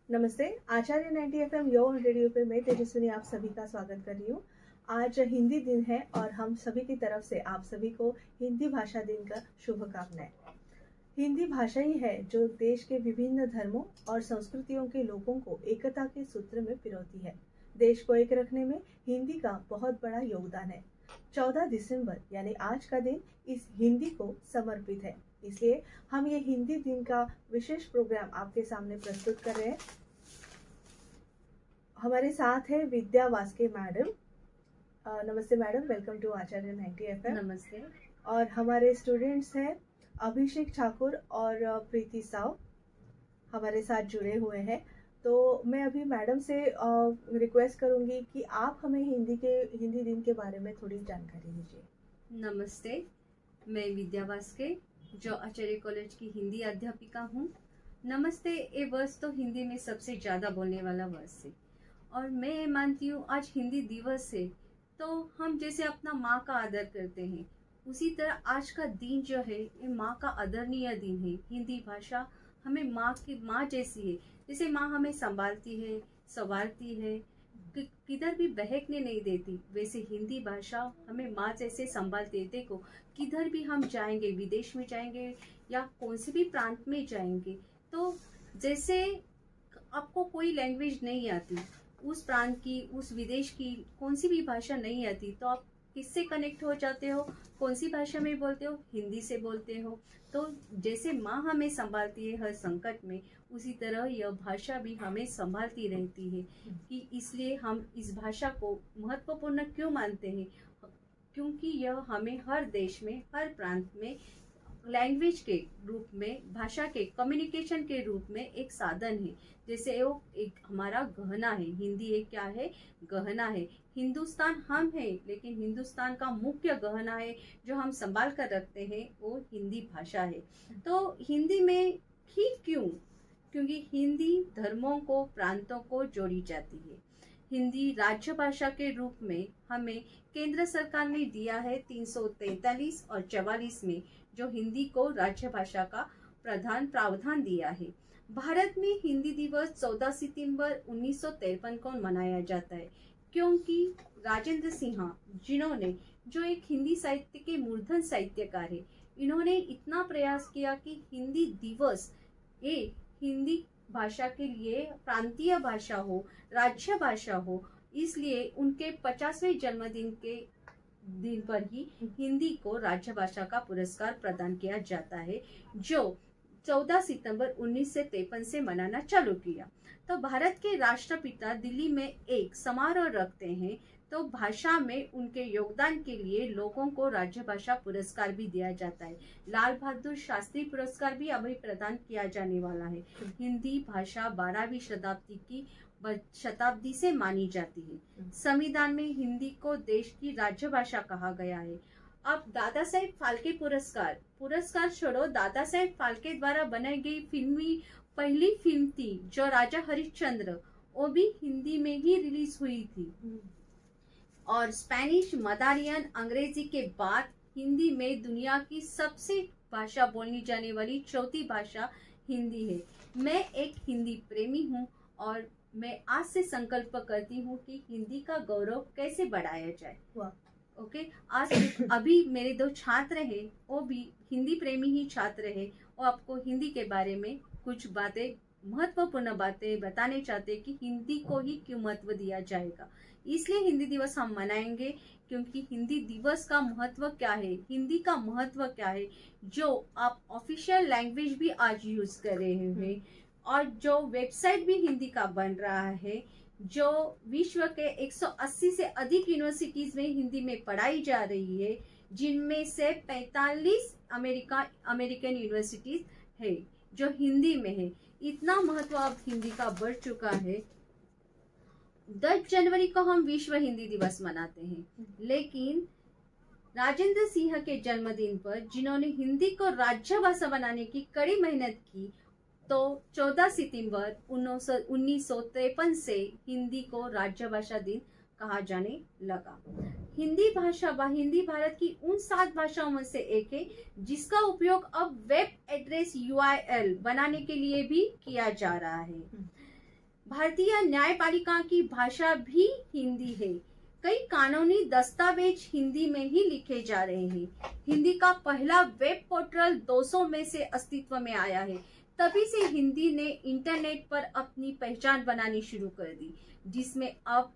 नमस्ते। आचार्य 90 FM यौन radio पे मैं तेजस्विनी आप सभी का स्वागत कर रही हूँ। आज हिंदी दिन है और हम सभी की तरफ से आप सभी को हिंदी भाषा दिन का शुभकामनाएं। हिंदी भाषा ही है जो देश के विभिन्न धर्मों और संस्कृतियों के लोगों को एकता के सूत्र में पिरोती है। देश को एक रखने में हिंदी का बहुत बड़ा योगदान है। 14 दिसंबर यानी आज का दिन इस हिंदी को समर्पित है, इसलिए हम ये हिंदी दिन का विशेष प्रोग्राम आपके सामने प्रस्तुत कर रहे हैं। हमारे साथ है विद्या वास्के मैडम। नमस्ते madam, welcome to Acharya 90 FM। नमस्ते। और हमारे स्टूडेंट्स हैं अभिषेक ठाकुर और प्रीति साव हमारे साथ जुड़े हुए हैं। तो मैं अभी मैडम से रिक्वेस्ट करूंगी कि आप हमें हिंदी दिन के बारे में थोड़ी जानकारी दीजिए। नमस्ते, मैं विद्या वास्के जो आचार्य कॉलेज की हिंदी अध्यापिका हूँ। नमस्ते ये वर्ष तो हिंदी में सबसे ज़्यादा बोलने वाला वर्ष है और मैं ये मानती हूँ आज हिंदी दिवस है तो हम जैसे अपना माँ का आदर करते हैं उसी तरह आज का दिन जो है ये माँ का आदरणीय दिन है। हिंदी भाषा हमें माँ जैसी है, जैसे माँ हमें संभालती है, संवारती है, किधर भी बहकने नहीं देती, वैसे हिंदी भाषा हमें माँ जैसे संभालती है। देखो किधर भी हम जाएंगे, विदेश में जाएंगे या कौन से भी प्रांत में जाएंगे, तो जैसे आपको कोई लैंग्वेज नहीं आती, उस प्रांत की, उस विदेश की कौन सी भी भाषा नहीं आती, तो आप किससे कनेक्ट हो जाते हो, कौन सी भाषा में बोलते हो, हिंदी से बोलते हो। तो जैसे माँ हमें संभालती है हर संकट में, उसी तरह यह भाषा भी हमें संभालती रहती है। कि इसलिए हम इस भाषा को महत्वपूर्ण क्यों मानते हैं, क्योंकि यह हमें हर देश में, हर प्रांत में लैंग्वेज के रूप में, भाषा के कम्युनिकेशन के रूप में एक साधन है। जैसे वो एक हमारा गहना है, हिंदी एक क्या है, गहना है। हिंदुस्तान हम है, लेकिन हिंदुस्तान का मुख्य गहना है जो हम संभाल कर रखते हैं, वो हिंदी भाषा है। तो हिंदी में ही क्यों, क्योंकि हिंदी धर्मों को, प्रांतों को जोड़ी जाती है। हिंदी राज्य भाषा के रूप में हमें केंद्र सरकार ने दिया है 343 और 44 में, जो हिंदी को राज्य भाषा का प्रावधान दिया है। भारत में हिंदी दिवस 14 सितंबर 1953 को मनाया जाता है, क्योंकि राजेंद्र सिंह जिन्होंने, जो एक हिंदी साहित्य के मूर्धन साहित्यकार है, इन्होंने इतना प्रयास किया कि हिंदी दिवस ये हिंदी भाषा के लिए प्रांतीय भाषा हो, राज्य भाषा हो। इसलिए उनके 50वें जन्मदिन के दिन पर ही हिंदी को राज्य भाषा का पुरस्कार प्रदान किया जाता है, जो 14 सितंबर 1953 से मनाना चालू किया। तो भारत के राष्ट्रपिता दिल्ली में एक समारोह रखते हैं, तो भाषा में उनके योगदान के लिए लोगों को राज्य भाषा पुरस्कार भी दिया जाता है। लाल बहादुर शास्त्री पुरस्कार भी अभी प्रदान किया जाने वाला है। हिंदी भाषा 12वीं शताब्दी से मानी जाती है। संविधान में हिंदी को देश की राज्य भाषा कहा गया है। अब दादा साहेब फाल्के पुरस्कार छोड़ो, दादा साहेब फाल्के द्वारा बनाई गई पहली फिल्म थी जो राजा हरिश्चंद्र, वो भी हिंदी में ही रिलीज हुई थी। और स्पेनिश, मदारियन, अंग्रेजी के बाद हिंदी में दुनिया की सबसे भाषा बोलनी जाने वाली चौथी भाषा हिंदी है। मैं एक हिंदी प्रेमी हूँ और मैं आज से संकल्प करती हूँ कि हिंदी का गौरव कैसे बढ़ाया जाए। ओके, आज अभी मेरे 2 छात्र हैं, वो भी हिंदी प्रेमी ही छात्र हैं। वो आपको हिंदी के बारे में कुछ बातें, महत्वपूर्ण बातें बताने चाहते हैं कि हिंदी को ही क्यों महत्व दिया जाएगा। इसलिए हिंदी दिवस हम मनाएंगे, क्योंकि हिंदी दिवस का महत्व क्या है, हिंदी का महत्व क्या है, जो आप ऑफिशियल लैंग्वेज भी आज यूज कर रहे हैं और जो वेबसाइट भी हिंदी का बन रहा है, जो विश्व के 180 से अधिक यूनिवर्सिटीज में हिंदी में पढ़ाई जा रही है, जिनमें से 45 अमेरिकन यूनिवर्सिटीज है जो हिंदी में है। इतना महत्व अब हिंदी का बढ़ चुका है। 10 जनवरी को हम विश्व हिंदी दिवस मनाते हैं, लेकिन राजेंद्र सिंह के जन्मदिन पर, जिन्होंने हिंदी को राज्य भाषा बनाने की कड़ी मेहनत की, तो 14 सितंबर 1953 से हिंदी को राज्य भाषा दिन कहा जाने लगा। हिंदी भारत की उन 7 भाषाओं में से एक है जिसका उपयोग अब वेब एड्रेस URL बनाने के लिए भी किया जा रहा है। भारतीय न्यायपालिका की भाषा भी हिंदी है। कई कानूनी दस्तावेज हिंदी में ही लिखे जा रहे हैं। हिंदी का पहला वेब पोर्टल 200 में से अस्तित्व में आया है। तभी से हिंदी ने इंटरनेट पर अपनी पहचान बनानी शुरू कर दी, जिसमें अब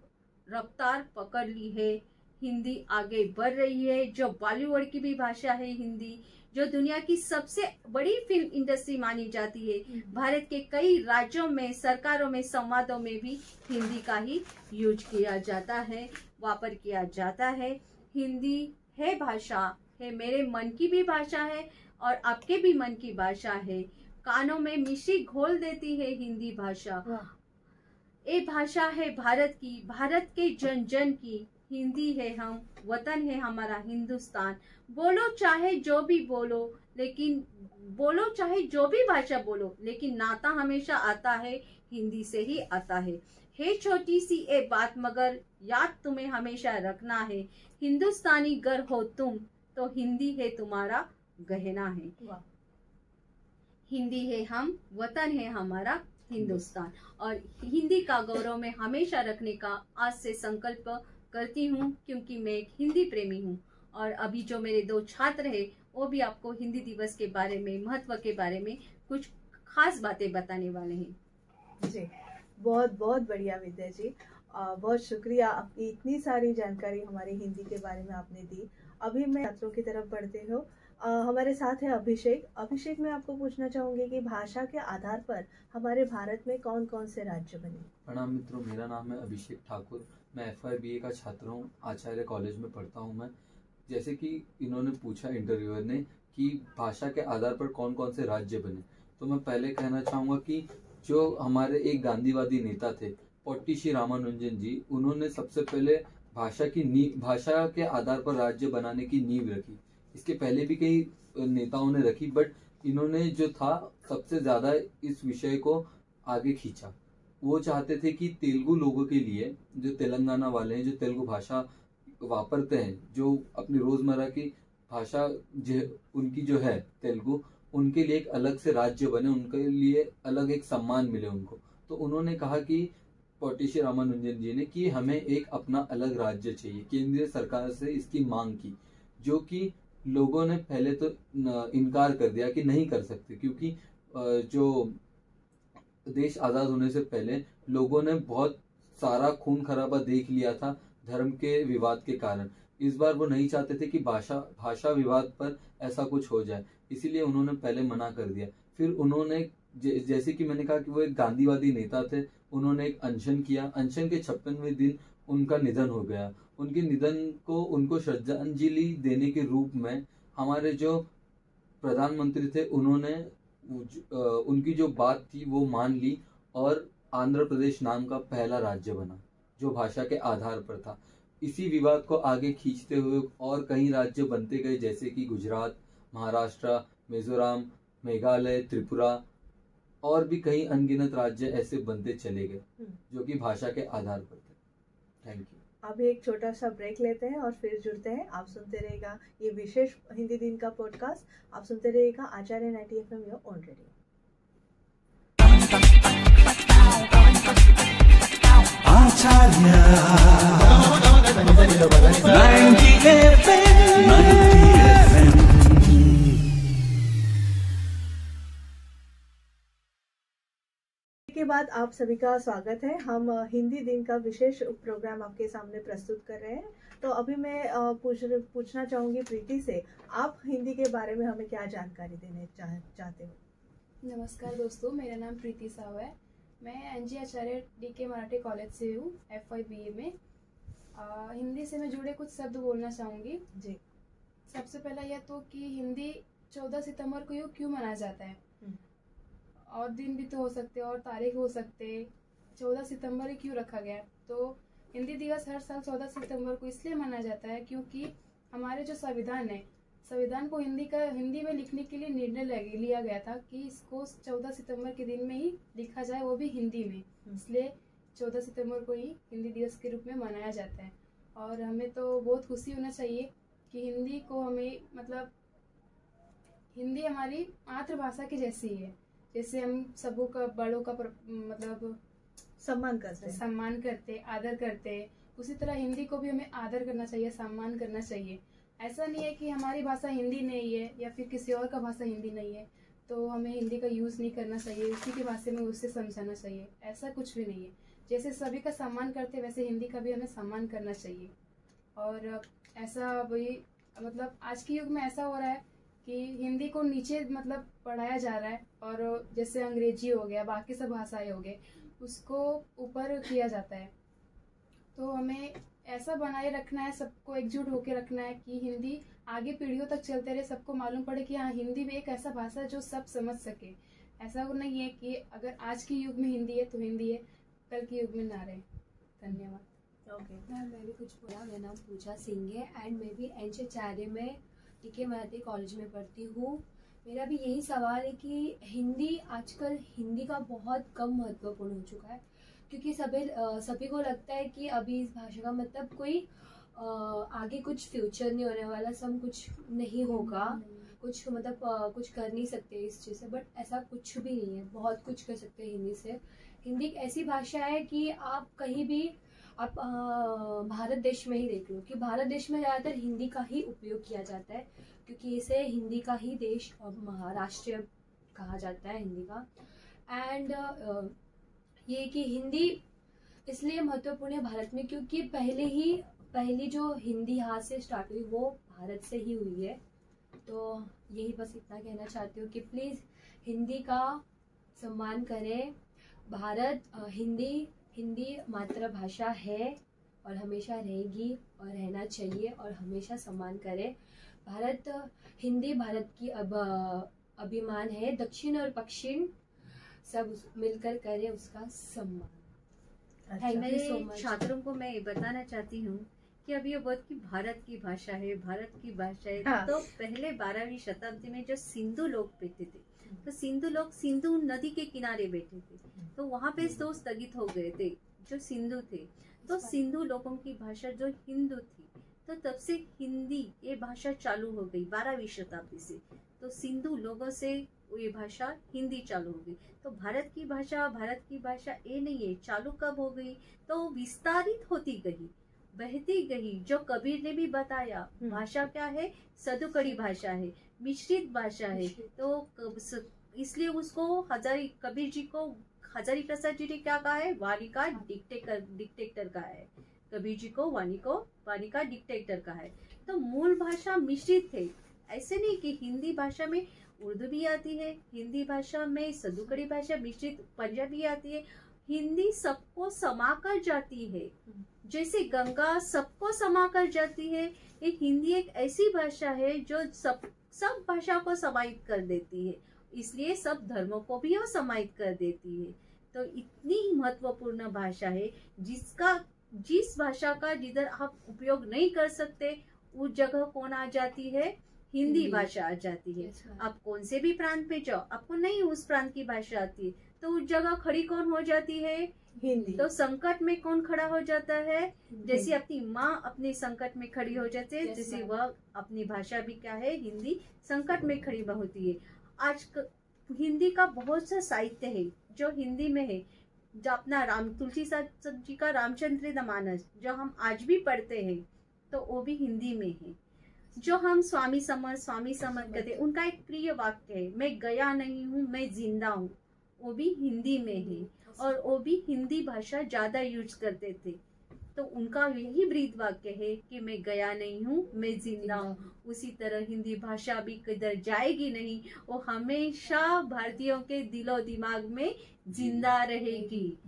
रफ्तार पकड़ ली है। हिंदी आगे बढ़ रही है। जो बॉलीवुड की भी भाषा है हिंदी, जो दुनिया की सबसे बड़ी फिल्म इंडस्ट्री मानी जाती है। भारत के कई राज्यों में, सरकारों में, संवादों में भी हिंदी का ही यूज किया जाता है, वापर किया जाता है। हिंदी है भाषा, है मेरे मन की भी भाषा है और आपके भी मन की भाषा है। कानों में मिश्री घोल देती है हिंदी भाषा। ये भाषा है भारत की, भारत के जन जन की। हिंदी है हम, वतन है हमारा हिंदुस्तान। बोलो चाहे जो भी बोलो, लेकिन बोलो चाहे जो भी भाषा बोलो, लेकिन नाता हमेशा आता है हिंदी से ही आता है छोटी सी ये बात, मगर याद तुम्हें हमेशा रखना है। हिंदुस्तानी गर हो तुम, तो हिंदी है तुम्हारा गहना है। हिंदी है हम, वतन है हमारा हिंदुस्तान। और हिंदी का गौरव में हमेशा रखने का आज से संकल्प करती हूँ, क्योंकि मैं एक हिंदी प्रेमी हूँ। और अभी जो मेरे 2 छात्र हैं, वो भी आपको हिंदी दिवस के बारे में, महत्व के बारे में कुछ खास बातें बताने वाले हैं। जी, बहुत बहुत बढ़िया विद्या जी, बहुत शुक्रिया, आपकी इतनी सारी जानकारी हमारी हिंदी के बारे में आपने दी। अभी मैं छात्रों की तरफ बढ़ते हो। हमारे साथ है अभिषेक। अभिषेक, मैं आपको पूछना चाहूंगी कि भाषा के आधार पर हमारे भारत में कौन कौन से राज्य बने? प्रणाम मित्रों, मेरा नाम है अभिषेक ठाकुर। मैं FY BA का छात्र हूँ, आचार्य कॉलेज में पढ़ता हूँ मैं। जैसे कि इन्होंने पूछा इंटरव्यूअर ने कि भाषा के आधार पर कौन कौन से राज्य बने, तो मैं पहले कहना चाहूँगा कि जो हमारे एक गांधीवादी नेता थे पोट्टी श्री रामानुजन जी, उन्होंने सबसे पहले भाषा के आधार पर राज्य बनाने की नींव रखी। इसके पहले भी कई नेताओं ने रखी, बट इन्होंने जो था सबसे ज्यादा इस विषय को आगे खींचा। वो चाहते थे कि तेलुगु लोगों के लिए, जो तेलंगाना वाले हैं, जो तेलुगु भाषा वापरते हैं, जो अपनी रोजमर्रा की भाषा उनकी जो है तेलुगु, उनके लिए एक अलग से राज्य बने, उनके लिए अलग एक सम्मान मिले उनको। तो उन्होंने कहा कि पोट्टी श्री रामानुजन जी ने कि हमें एक अपना अलग राज्य चाहिए। केंद्रीय सरकार से इसकी मांग की, जो कि लोगों ने पहले तो इनकार कर दिया कि नहीं कर सकते, क्योंकि जो देश आजाद होने से पहले लोगों ने बहुत सारा खून खराबा देख लिया था धर्म के विवाद के कारण। इस बार वो नहीं चाहते थे कि भाषा विवाद पर ऐसा कुछ हो जाए, इसीलिए उन्होंने पहले मना कर दिया। फिर उन्होंने जैसे कि मैंने कहा कि वो एक गांधीवादी नेता थे, उन्होंने एक अनशन किया। अनशन के 56वें दिन उनका निधन हो गया। उनके निधन को उनको श्रद्धांजलि देने के रूप में हमारे जो प्रधानमंत्री थे, उन्होंने उनकी जो बात थी वो मान ली और आंध्र प्रदेश नाम का पहला राज्य बना, जो भाषा के आधार पर था। इसी विवाद को आगे खींचते हुए और कई राज्य बनते गए, जैसे कि गुजरात, महाराष्ट्र, मिजोरम, मेघालय, त्रिपुरा और भी कई अनगिनत राज्य ऐसे बनते चले गए, जो कि भाषा के आधार पर थे। Thank you. अभी एक छोटा सा ब्रेक लेते हैं और फिर जुड़ते हैं। आप सुनते रहेगा ये विशेष हिंदी दिन का पॉडकास्ट, आप सुनते रहेगा आचार्य 90 FM your own radio. Acharya 90 FM। के बाद आप सभी का स्वागत है। हम हिंदी दिन का विशेष प्रोग्राम आपके सामने प्रस्तुत कर रहे हैं। तो अभी मैं पूछना चाहूंगी प्रीति से, आप हिंदी के बारे में हमें क्या जानकारी देने चाहते हो? नमस्कार दोस्तों, मेरा नाम प्रीति साव है। मैं NG आचार्य DK मराठी कॉलेज से हूँ, FY BA में। हिंदी से मैं जुड़े कुछ शब्द बोलना चाहूँगी जी। सबसे पहला यह तो कि हिंदी 14 सितंबर को क्यों मनाया जाता है, और दिन भी तो हो सकते और तारीख हो सकते, 14 सितंबर ही क्यों रखा गया? तो हिंदी दिवस हर साल 14 सितंबर को इसलिए मनाया जाता है क्योंकि हमारे जो संविधान है, संविधान को हिंदी में लिखने के लिए निर्णय लिया गया था कि इसको 14 सितंबर के दिन में ही लिखा जाए, वो भी हिंदी में। इसलिए 14 सितंबर को ही हिंदी दिवस के रूप में मनाया जाता है। और हमें तो बहुत खुशी होना चाहिए कि हिंदी को हमें, मतलब हिंदी हमारी मातृभाषा की जैसी है। जैसे हम सबों का, बड़ों का मतलब सम्मान करते हैं। सम्मान करते, आदर करते। उसी तरह हिंदी को भी हमें आदर करना चाहिए, सम्मान करना चाहिए। ऐसा नहीं है कि हमारी भाषा हिंदी नहीं है या फिर किसी और का भाषा हिंदी नहीं है तो हमें हिंदी का यूज़ नहीं करना चाहिए, उसी की भाषा में उससे समझाना चाहिए, ऐसा कुछ भी नहीं है। जैसे सभी का सम्मान करते वैसे हिंदी का भी हमें सम्मान करना चाहिए। और ऐसा वही मतलब आज के युग में ऐसा हो रहा है कि हिंदी को नीचे मतलब पढ़ाया जा रहा है और जैसे अंग्रेजी हो गया, बाकी सब भाषाएं हो गए, उसको ऊपर किया जाता है। तो हमें ऐसा बनाए रखना है, सबको एकजुट होकर रखना है कि हिंदी आगे पीढ़ियों तक चलते रहे, सबको मालूम पड़े कि हाँ हिंदी भी एक ऐसा भाषा है जो सब समझ सके। ऐसा नहीं है कि अगर आज के युग में हिंदी है तो हिंदी है, कल के युग में ना रहे। धन्यवाद। ओके मैम मैं भी कुछ बोला। मेरा नाम पूजा सिंह है एंड मैं भी एनजे आचार्य में डीके मराठी कॉलेज में पढ़ती हूँ। मेरा भी यही सवाल है कि हिंदी आजकल हिंदी का बहुत कम महत्वपूर्ण हो चुका है, क्योंकि सभी को लगता है कि अभी इस भाषा का मतलब कोई आगे कुछ फ्यूचर नहीं होने वाला, सब कुछ नहीं होगा, कुछ मतलब कुछ कर नहीं सकते इस चीज़ से। बट ऐसा कुछ भी नहीं है, बहुत कुछ कर सकते हैं हिंदी से। हिंदी एक ऐसी भाषा है कि आप कहीं भी आप भारत देश में ही देख लो कि भारत देश में ज़्यादातर हिंदी का ही उपयोग किया जाता है, क्योंकि इसे हिंदी का ही देश और महाराष्ट्र कहा जाता है हिंदी का। एंड ये कि हिंदी इसलिए महत्वपूर्ण है भारत में क्योंकि पहली जो हिंदी यहाँ से स्टार्ट हुई वो भारत से ही हुई है। तो यही बस इतना कहना चाहती हूँ कि प्लीज़ हिंदी का सम्मान करें। भारत हिंदी मातृभाषा है और हमेशा रहेगी और रहना चाहिए और हमेशा सम्मान करें। हिंदी भारत की अभिमान है। दक्षिण और पश्चिम सब मिलकर करें उसका सम्मान। अच्छा। Thank you so मेरे much. छात्रों को मैं ये बताना चाहती हूँ कि अभी ये वर्ड की भारत की भाषा है, भारत की भाषा है। हाँ। तो पहले 12वीं शताब्दी में जो सिंधु लोग बैठे थे, तो सिंधु लोग सिंधु नदी के किनारे बैठे थे, तो वहां पे तो स्थगित हो गए थे जो सिंधु थे। तो सिंधु लोगों की भाषा जो हिंदू थी, तो तब से हिंदी ये भाषा चालू हो गई 12वीं शताब्दी से। तो सिंधु लोगों से ये भाषा हिंदी चालू हो गई। तो भारत की भाषा ये नहीं है चालू कब हो गई, तो विस्तारित होती गई, बहती गई। जो कबीर ने भी बताया भाषा क्या है, सदुकड़ी भाषा है, मिश्रित भाषा है। तो इसलिए उसको कबीर जी को हजारी प्रसाद जी ने क्या कहा है, वाणी का डिक्टेटर कहा है। कबीर जी को वाणी का डिक्टेटर कहा है। तो मूल भाषा मिश्रित थे। ऐसे नहीं कि हिंदी भाषा में उर्दू भी आती है, हिंदी भाषा में सदुकड़ी भाषा मिश्रित पंजाबी आती है। हिंदी सबको समा कर जाती है, जैसे गंगा सबको समा कर जाती है। ये हिंदी एक ऐसी भाषा है जो सब भाषा को समाहित कर देती है, इसलिए सब धर्मों को भी वो समाहित कर देती है। तो इतनी महत्वपूर्ण भाषा है जिस भाषा का जिधर आप उपयोग नहीं कर सकते उस जगह कौन आ जाती है, हिंदी भाषा आ जाती है। आप कौन से भी प्रांत पे जाओ, आपको नहीं उस प्रांत की भाषा आती है, तो उस जगह खड़ी कौन हो जाती है, हिंदी। तो संकट में कौन खड़ा हो जाता है, जैसे अपनी माँ अपने संकट में खड़ी हो जाती है, जैसे वह अपनी भाषा भी क्या है, हिंदी संकट में खड़ी होती है। आज हिंदी का बहुत सा साहित्य है जो हिंदी में है, जो अपना तुलसीदास जी का रामचरितमानस जो हम आज भी पढ़ते हैं, तो वो भी हिंदी में है। जो हम स्वामी समर्थ कहते हैं, उनका एक प्रिय वाक्य है, मैं गया नहीं हूँ मैं जिंदा हूँ, वो भी हिंदी में है। और वो भी हिंदी भाषा ज्यादा यूज करते थे, तो उनका यही ब्रीद वाक्य है कि मैं गया नहीं हूँ मैं जिंदा हूँ। उसी तरह हिंदी भाषा भी किधर जाएगी नहीं, वो हमेशा भारतीयों के दिलो दिमाग में जिंदा रहेगी।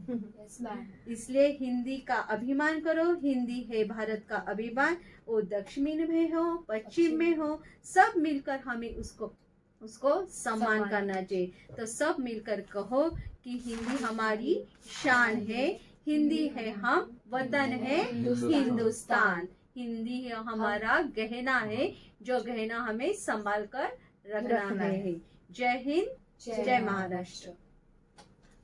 इसलिए हिंदी का अभिमान करो। हिंदी है भारत का अभिमान, वो दक्षिण में हो पश्चिम में हो, सब मिलकर हमें उसको सम्मान करना चाहिए। तो सब मिलकर कहो कि हिंदी हमारी शान है, हिंदी है हम वतन है हिंदुस्तान। हिंदी हमारा गहना है, जो गहना हमें संभाल कर रखना है। जय हिंद, जय महाराष्ट्र।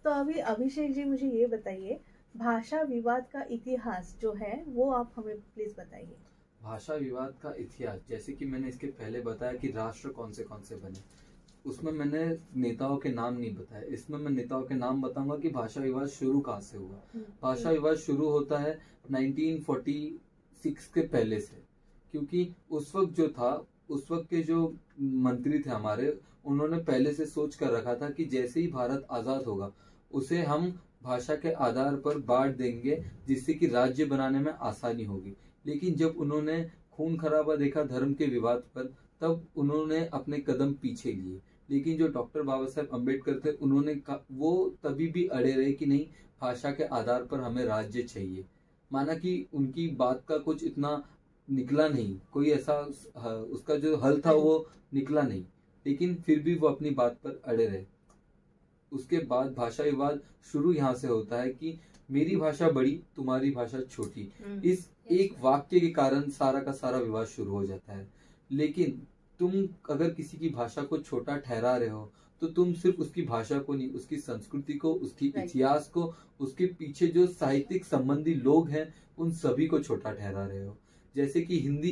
तो अभी अभिषेक जी मुझे ये बताइए, भाषा विवाद का इतिहास जो है वो आप हमें प्लीज बताइए। भाषा विवाद का इतिहास, जैसे कि मैंने इसके पहले बताया कि राष्ट्र कौन से बने, उसमें मैंने नेताओं के नाम नहीं बताए, इसमें मैं नेताओं के नाम बताऊंगा कि भाषा विवाद शुरू कहाँ से हुआ। भाषा विवाद शुरू होता है 1946 के पहले से, क्योंकि उस वक्त जो था, उस वक्त के जो मंत्री थे हमारे, उन्होंने पहले से सोच कर रखा था कि जैसे ही भारत आजाद होगा उसे हम भाषा के आधार पर बांट देंगे, जिससे कि राज्य बनाने में आसानी होगी। लेकिन जब उन्होंने खून खराबा देखा धर्म के विवाद पर, तब उन्होंने अपने कदम पीछे लिए। लेकिन जो डॉक्टर बाबा साहेब अम्बेडकर थे, उन्होंने वो तभी भी अड़े रहे कि नहीं, भाषा के आधार पर हमें राज्य चाहिए। माना कि उनकी बात का कुछ इतना निकला नहीं, कोई ऐसा उसका जो हल था वो निकला नहीं, लेकिन फिर भी वो अपनी बात पर अड़े रहे। उसके बाद भाषा विवाद शुरू यहाँ से होता है कि मेरी भाषा बड़ी, तुम्हारी भाषा छोटी। इस एक वाक्य के कारण सारा का सारा विवाद शुरू हो जाता है। लेकिन तुम अगर किसी की भाषा को छोटा ठहरा रहे हो, तो तुम सिर्फ उसकी भाषा को नहीं, उसकी संस्कृति को, उसकी इतिहास को, उसके पीछे जो साहित्यिक संबंधी लोग हैं, उन सभी को छोटा ठहरा रहे हो। जैसे कि हिंदी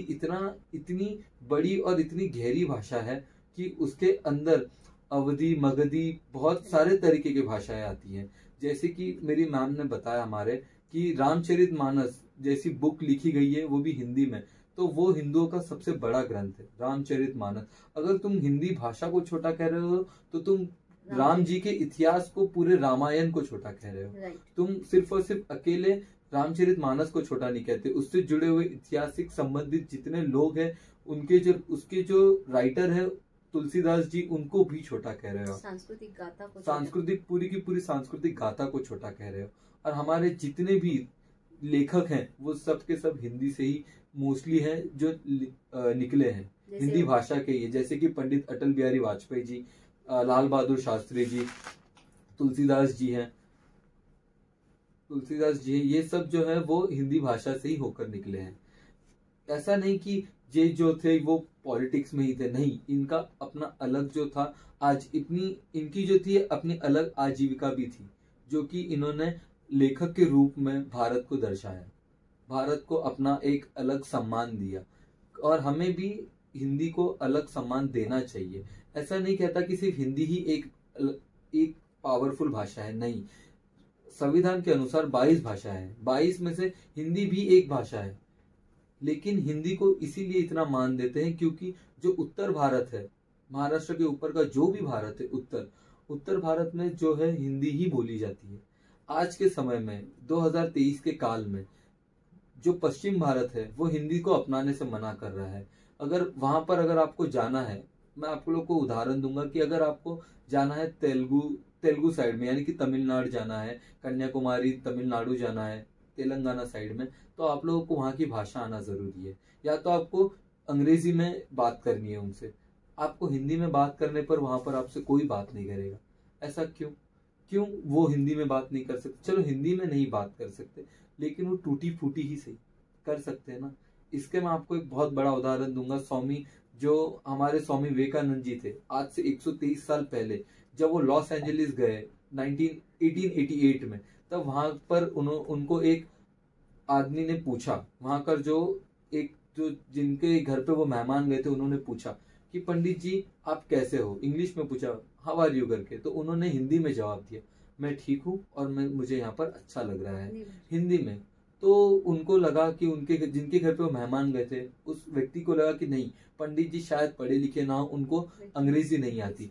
इतनी बड़ी और इतनी गहरी भाषा है कि उसके अंदर अवधी, मगधी, बहुत सारे तरीके की भाषाएं आती हैं। जैसे कि मेरी मैम ने बताया हमारे कि रामचरितमानस जैसी बुक लिखी गई है, वो भी हिंदी में, तो वो हिंदुओं का सबसे बड़ा ग्रंथ है रामचरितमानस। अगर तुम हिंदी भाषा को छोटा कह रहे हो, तो तुम राम जी के इतिहास को, पूरे रामायण को छोटा कह रहे हो। तुम सिर्फ और सिर्फ अकेले रामचरितमानस को छोटा नहीं कहते, उससे जुड़े हुए ऐतिहासिक संबंधित जितने लोग हैं, उसके जो राइटर है तुलसीदास जी, उनको भी छोटा कह रहे हो। सांस्कृतिक पूरी की पूरी सांस्कृतिक गाथा को छोटा कह रहे हो। और हमारे जितने भी लेखक हैं, वो सब के सब हिंदी से ही मोस्टली हैं, जो निकले हैं हिंदी भाषा के ही। जैसे कि पंडित अटल बिहारी वाजपेयी जी, लाल बहादुर शास्त्री जी, तुलसीदास जी हैं, ये सब जो है वो हिंदी भाषा से ही होकर निकले हैं। ऐसा नहीं कि ये जो थे वो पॉलिटिक्स में ही थे, नहीं, इनका अपना अलग जो था, आज इनकी जो थी अपनी अलग आजीविका भी थी, जो कि इन्होंने लेखक के रूप में भारत को दर्शाया, भारत को अपना एक अलग सम्मान दिया। और हमें भी हिंदी को अलग सम्मान देना चाहिए। ऐसा नहीं कहता कि सिर्फ हिंदी ही एक पावरफुल भाषा है, नहीं, संविधान के अनुसार 22 भाषा है, 22 में से हिंदी भी एक भाषा है। लेकिन हिंदी को इसीलिए इतना मान देते हैं क्योंकि जो उत्तर भारत है, महाराष्ट्र के ऊपर का जो भी भारत है, उत्तर भारत में जो है हिंदी ही बोली जाती है। आज के समय में 2023 के काल में जो पश्चिम भारत है, वो हिंदी को अपनाने से मना कर रहा है। अगर वहां पर अगर आपको जाना है, मैं आप लोग को उदाहरण दूंगा कि अगर आपको जाना है तेलुगु साइड में, यानी कि तमिलनाडु जाना है, कन्याकुमारी तमिलनाडु जाना है, तेलंगाना साइड में, तो आप लोगों को वहाँ की भाषा आना जरूरी है। या तो आपको अंग्रेजी में बात करनी है उनसे, आपको हिंदी में बात करने पर वहां पर आपसे कोई बात नहीं करेगा। ऐसा क्यों वो हिंदी में बात नहीं कर सकते? चलो हिंदी में नहीं बात कर सकते, लेकिन वो टूटी फूटी ही सही कर सकते हैं ना। इसके मैं आपको एक बहुत बड़ा उदाहरण दूंगा। जो हमारे स्वामी विवेकानंद जी थे, आज से 123 साल पहले जब वो लॉस एंजलिस गए 1888 में, तब वहां पर उनको एक आदमी ने पूछा, वहां कर जो जिनके घर पे वो मेहमान गए थे, उन्होंने पूछा कि पंडित जी आप कैसे हो, इंग्लिश में पूछा हाउ आर यू करके, तो उन्होंने हिंदी में जवाब दिया मैं ठीक हूँ और मुझे यहाँ पर अच्छा लग रहा है, हिंदी में। तो उनको लगा कि जिनके घर पे वो मेहमान गए थे, उस व्यक्ति को लगा कि नहीं, पंडित जी शायद पढ़े लिखे ना हो, उनको अंग्रेजी नहीं आती।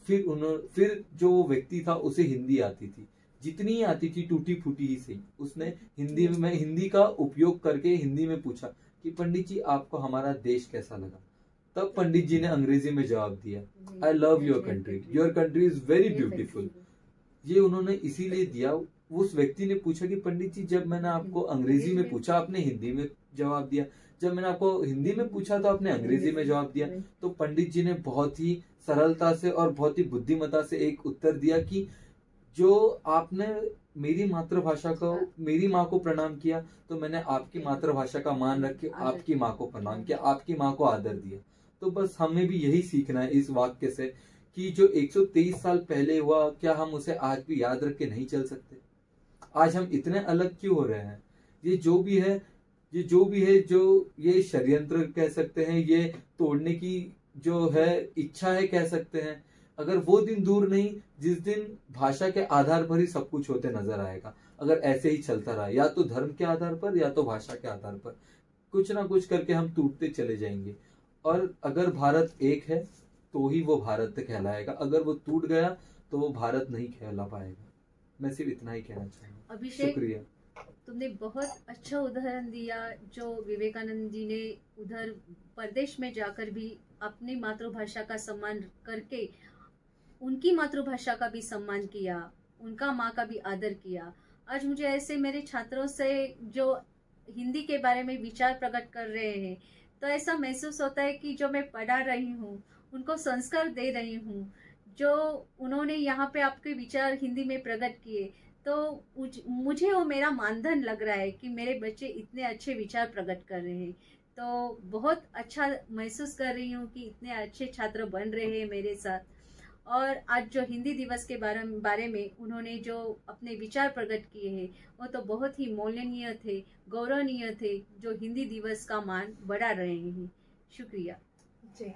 फिर जो वो व्यक्ति था उसे हिंदी आती थी, जितनी आती थी टूटी फूटी ही सही, उसने हिंदी का उपयोग करके हिंदी में पूछा कि पंडित जी आपको हमारा देश कैसा लगा। तब पंडित जी ने अंग्रेजी में जवाब दिया I love your country is very beautiful. ये उन्होंने इसीलिए दिया। उस व्यक्ति ने पूछा कि पंडित जी जब मैंने आपको अंग्रेजी में पूछा आपने हिंदी में जवाब दिया, जब मैंने आपको हिंदी में पूछा तो आपने अंग्रेजी में जवाब दिया। तो पंडित जी ने बहुत ही सरलता से और बहुत ही बुद्धिमत्ता से एक उत्तर दिया कि जो आपने मेरी मातृभाषा को, मेरी माँ को प्रणाम किया, तो मैंने आपकी मातृभाषा का मान रख के आपकी माँ को प्रणाम किया, आपकी माँ को आदर दिया। तो बस हमें भी यही सीखना है इस वाक्य से कि जो 123 साल पहले हुआ, क्या हम उसे आज भी याद रख के नहीं चल सकते? आज हम इतने अलग क्यों हो रहे हैं? ये जो भी है जो ये षड्यंत्र कह सकते हैं, ये तोड़ने की जो है इच्छा है कह सकते हैं, अगर वो दिन दूर नहीं जिस दिन भाषा के आधार पर ही सब कुछ होते नजर आएगा। अगर ऐसे ही चलता रहा, या तो धर्म के आधार पर या तो भाषा के आधार पर, कुछ ना कुछ करके हम टूटते चले जाएंगे। और अगर भारत एक है तो ही वो भारत कहलाएगा, अगर वो टूट गया तो वो भारत नहीं कहला पाएगा। मैं सिर्फ इतना ही कहना चाहूँगा। अभिषेक, शुक्रिया। तुमने बहुत अच्छा उदाहरण दिया, जो विवेकानंद जी ने उधर प्रदेश में जाकर भी अपनी मातृभाषा का सम्मान करके उनकी मातृभाषा का भी सम्मान किया, उनका माँ का भी आदर किया। आज मुझे ऐसे मेरे छात्रों से जो हिंदी के बारे में विचार प्रकट कर रहे हैं, तो ऐसा महसूस होता है कि जो मैं पढ़ा रही हूँ, उनको संस्कार दे रही हूँ, जो उन्होंने यहाँ पे आपके विचार हिंदी में प्रकट किए, तो मुझे वो मेरा मानधन लग रहा है कि मेरे बच्चे इतने अच्छे विचार प्रकट कर रहे हैं। तो बहुत अच्छा महसूस कर रही हूँ कि इतने अच्छे छात्र बन रहे हैं मेरे साथ। और आज जो हिंदी दिवस के बारे में उन्होंने जो अपने विचार प्रकट किए हैं, वो तो बहुत ही मौल्यनीय थे, गौरवनीय थे, जो हिंदी दिवस का मान बढ़ा रहे हैं। शुक्रिया जी।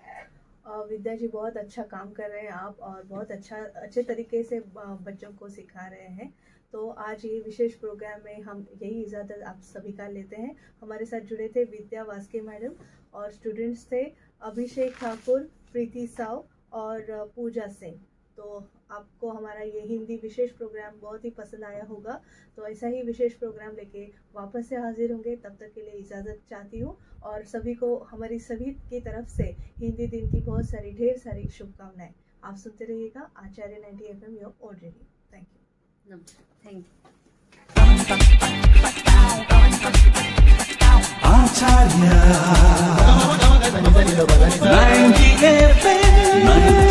विद्या जी, बहुत अच्छा काम कर रहे हैं आप, और बहुत अच्छे तरीके से बच्चों को सिखा रहे हैं। तो आज ये विशेष प्रोग्राम में हम यही इजाज़त आप सभी का लेते हैं। हमारे साथ जुड़े थे विद्या वास्के मैडम, और स्टूडेंट्स थे अभिषेक ठाकुर, प्रीति साव और पूजा सिंह। तो आपको हमारा ये हिंदी विशेष प्रोग्राम बहुत ही पसंद आया होगा। तो ऐसा ही विशेष प्रोग्राम लेके वापस से हाजिर होंगे। तब तक के लिए इजाज़त चाहती हूँ, और सभी को हमारी सभी की तरफ से हिंदी दिन की बहुत सारी ढेर सारी शुभकामनाएं। आप सुनते रहिएगा Acharya 90 FM your own radio. Thank you. नमस्कार। Thank you. Acharya 90 FM